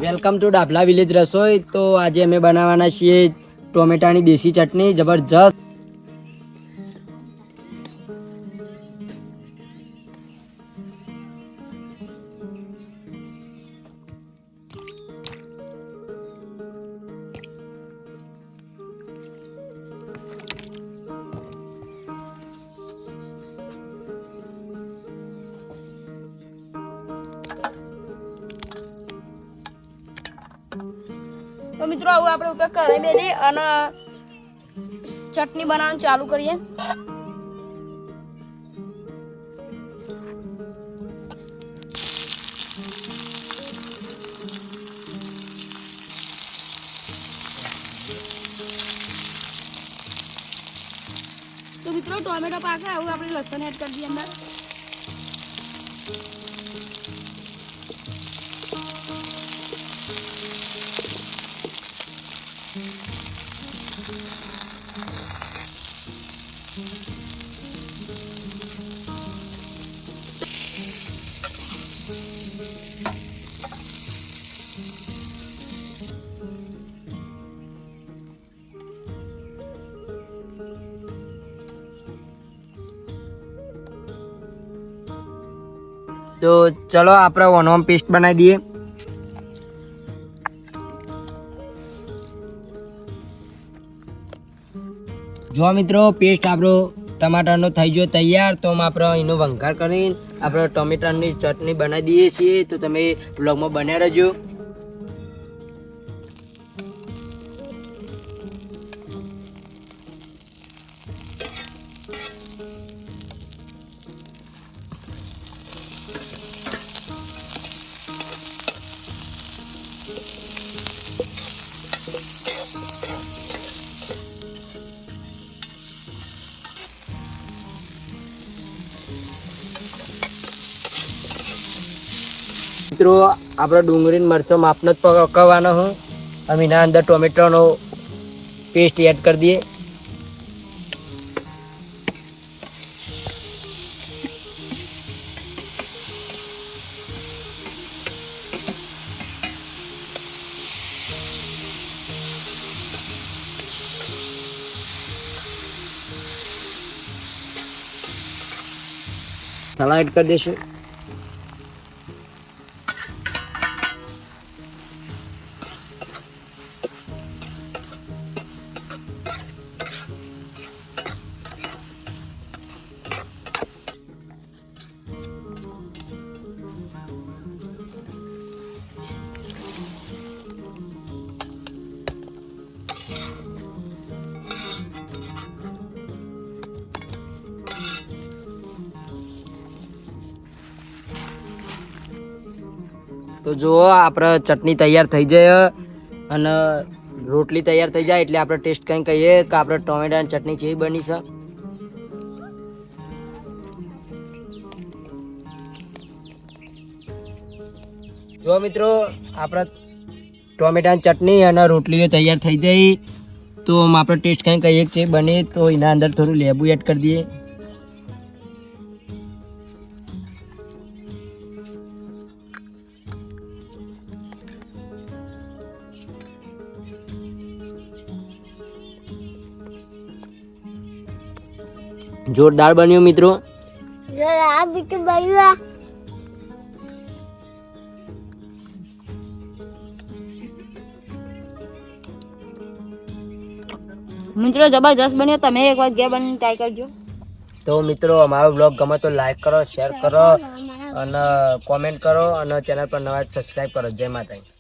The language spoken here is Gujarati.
વેલકમ ટુ ડાભલા વિલેજ રસોઈ. તો આજે અમે બનાવવાના છીએ ટોમેટાની દેશી ચટણી જબરજસ્ત. તો મિત્રો આવું આપણે ઉપર કઢાઈ બેસી અને ચટણી બનાવવાનું ચાલુ કરીએ. તો મિત્રો ટોમેટો પાકે આવું આપણે લસણ એડ કરી દઈએ અંદર. તો ચલો આપણે ઓનોમ પેસ્ટ બનાવી દઈએ. જો મિત્રો પેસ્ટ આપણો ટમાટરનો થઈ ગયો તૈયાર. તો આપણે એનો વઘાર કરીને આપણે ટોમેટાની ચટણી બનાવી દઈએ છીએ. તો તમે બ્લોગમાં બન્યા રહેજો. મિત્રો આપણે ડુંગળી મરચો માપનો જ પકાવવાનો હું. અમે એના અંદર ટોમેટોનો પેસ્ટ એડ કરી દઈએ. મસાલા એડ કરી દઈશું. તો જુઓ આપણે ચટણી તૈયાર થઈ જાય અને રોટલી તૈયાર થઈ જાય એટલે આપણે ટેસ્ટ કંઈ કહીએ કે આપણે ટોમેટાની ચટણી કેવી બની છે. જો મિત્રો આપણે ટોમેટાની ચટણી અને રોટલીઓ તૈયાર થઈ જાય. તો આપણે ટેસ્ટ કંઈ કહીએ કે બને. તો એના અંદર થોડું લેબુ એડ કરી દઈએ. જોરદાર બન્યું મિત્રો. મિત્રો જબરજસ્ત બન્યો. તમે એક વાર ઘેર બનીને ટ્રાય કરજો. તો મિત્રો અમારો બ્લોગ ગમે તો લાઈક કરો, શેર કરો અને કોમેન્ટ કરો અને ચેનલ પર નવા સબસ્ક્રાઈબ કરો. જય માતાજી.